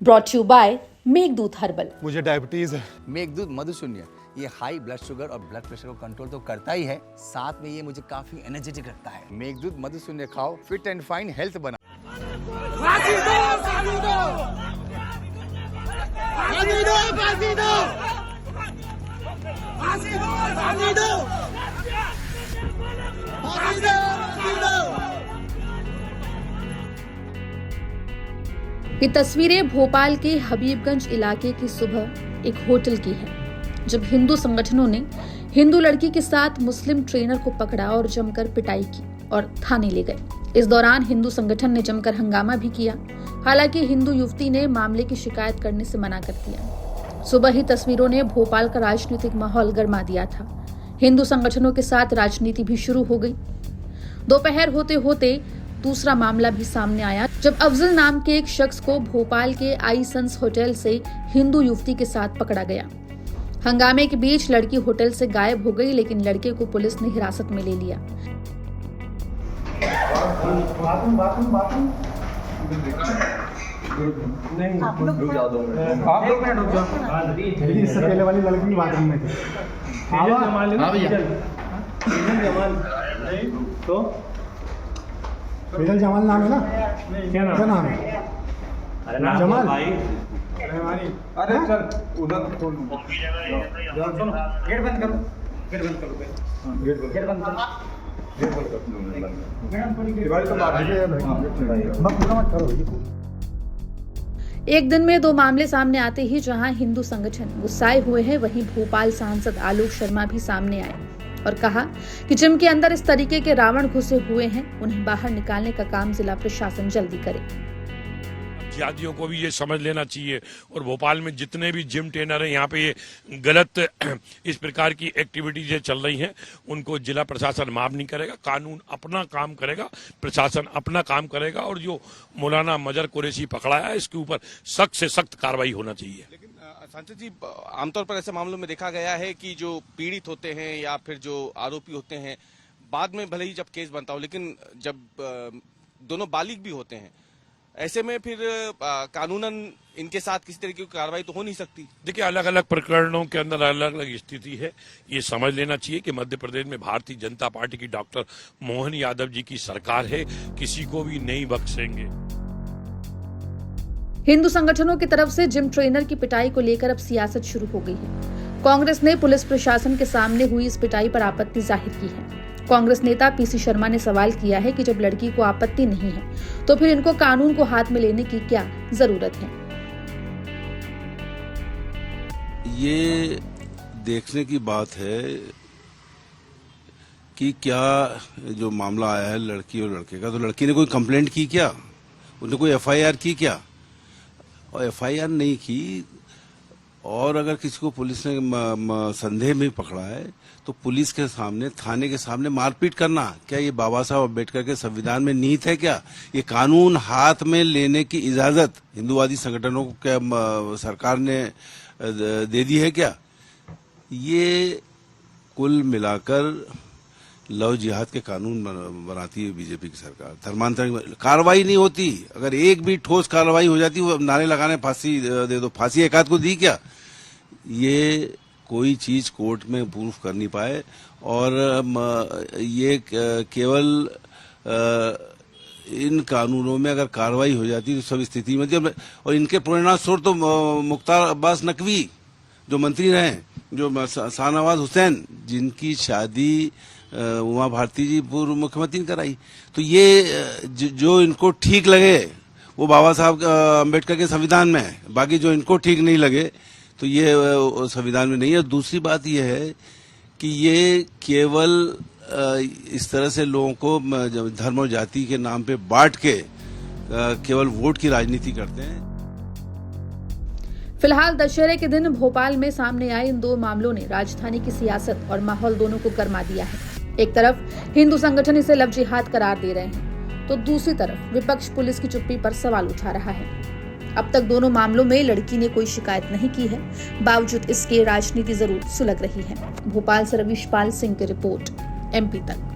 Brought you by Meghdoot herbal. मुझे diabetes है। मेघदूत मधुशून्य ये हाई ब्लड शुगर और ब्लड प्रेशर को कंट्रोल तो करता ही है, साथ में ये मुझे काफी एनर्जेटिक रखता है। मेघदूत मधुशून्य खाओ, फिट एंड फाइन हेल्थ बना। ये तस्वीरें भोपाल के हबीबगंज इलाके की सुबह एक होटल की है, जब हिंदू संगठनों ने हिंदू लड़की के साथ मुस्लिम ट्रेनर को पकड़ा और जमकर पिटाई की और थाने ले गए। इस दौरान हिंदू संगठन ने जमकर हंगामा भी किया। हालांकि हिंदू युवती ने मामले की शिकायत करने से मना कर दिया। सुबह ही तस्वीरों ने भोपाल का राजनीतिक माहौल गरमा दिया था। हिंदू संगठनों के साथ राजनीति भी शुरू हो गई। दोपहर होते होते दूसरा मामला भी सामने आया, जब अफजल नाम के एक शख्स को भोपाल के आई सन्स होटल से हिंदू युवती के साथ पकड़ा गया। हंगामे के बीच लड़की होटल से गायब हो गई, लेकिन लड़के को पुलिस ने हिरासत में ले लिया। इससे पहले वाली लड़की की बाथरूम में थी। तो जमाल नाम है ना? क्या नाम है? अरे नाम जमाल भाई। अरे चल उधर गेट बंद करो। गेट बंद करो। एक दिन में दो मामले सामने आते ही जहां हिंदू संगठन गुस्साए हुए हैं, वहीं भोपाल सांसद आलोक शर्मा भी सामने आए और कहा कि जिम के अंदर इस तरीके के रावण घुसे हुए हैं, उन्हें बाहर निकालने का काम जिला प्रशासन जल्दी करे। जिहादियों को भी ये समझ लेना चाहिए और भोपाल में जितने भी जिम ट्रेनर हैं यहाँ पे ये गलत इस प्रकार की एक्टिविटीजें चल रही हैं, उनको जिला प्रशासन माफ नहीं करेगा। कानून अपना काम करेगा, प्रशासन अपना काम करेगा और जो मौलाना मजर कुरैशी पकड़ा है इसके ऊपर सख्त से सख्त कार्रवाई होना चाहिए। लेकिन सांसद जी, आमतौर पर ऐसे मामलों में देखा गया है कि जो पीड़ित होते हैं या फिर जो आरोपी होते हैं, बाद में भले ही जब केस बनता हो, लेकिन जब दोनों बालिग भी होते हैं, ऐसे में फिर कानूनन इनके साथ किसी तरीके की कार्रवाई तो हो नहीं सकती। देखिए, अलग अलग प्रकरणों के अंदर अलग अलग स्थिति है। ये समझ लेना चाहिए कि मध्य प्रदेश में भारतीय जनता पार्टी की डॉक्टर मोहन यादव जी की सरकार है, किसी को भी नहीं बख्शेंगे। हिंदू संगठनों की तरफ से जिम ट्रेनर की पिटाई को लेकर अब सियासत शुरू हो गई है। कांग्रेस ने पुलिस प्रशासन के सामने हुई इस पिटाई पर आपत्ति जाहिर की है। कांग्रेस नेता पीसी शर्मा ने सवाल किया है कि जब लड़की को आपत्ति नहीं है तो फिर इनको कानून को हाथ में लेने की क्या जरूरत है। ये देखने की बात है कि क्या जो मामला आया है लड़की और लड़के का, तो लड़की ने कोई कंप्लेंट की क्या? उन्होंने कोई एफआईआर की क्या? और एफआईआर नहीं की, और अगर किसी को पुलिस ने संदेह में पकड़ा है तो पुलिस के सामने, थाने के सामने मारपीट करना, क्या ये बाबा साहब अम्बेडकर के संविधान में निहित है? क्या ये कानून हाथ में लेने की इजाजत हिंदुवादी संगठनों को क्या सरकार ने दे दी है? क्या ये कुल मिलाकर लव जिहाद के कानून बनाती है बीजेपी की सरकार। धर्मांतरण कार्रवाई नहीं होती। अगर एक भी ठोस कार्रवाई हो जाती, वो नारे लगाने फांसी दे दो, फांसी एक आध को दी क्या? ये कोई चीज कोर्ट में प्रूफ कर नहीं पाए, और ये केवल इन कानूनों में अगर कार्रवाई हो जाती तो सब स्थिति में। और इनके प्रेरणा स्रोत तो मुख्तार अब्बास नकवी जो मंत्री रहे, जो शाहनवाज हुसैन जिनकी शादी उमा भारती जी पूर्व मुख्यमंत्री ने कराई, तो ये जो इनको ठीक लगे वो बाबा साहब अम्बेडकर के संविधान में है, बाकी जो इनको ठीक नहीं लगे तो ये संविधान में नहीं है। दूसरी बात यह है कि ये केवल इस तरह से लोगों को धर्म और जाति के नाम पे बांट के केवल वोट की राजनीति करते हैं। फिलहाल दशहरे के दिन भोपाल में सामने आए इन दो मामलों ने राजधानी की सियासत और माहौल दोनों को गरमा दिया है। एक तरफ हिंदू संगठन इसे लव जिहाद करार दे रहे हैं, तो दूसरी तरफ विपक्ष पुलिस की चुप्पी पर सवाल उठा रहा है। अब तक दोनों मामलों में लड़की ने कोई शिकायत नहीं की है, बावजूद इसके राजनीति जरूर सुलग रही है। भोपाल से रविश पाल सिंह की रिपोर्ट, MP तक।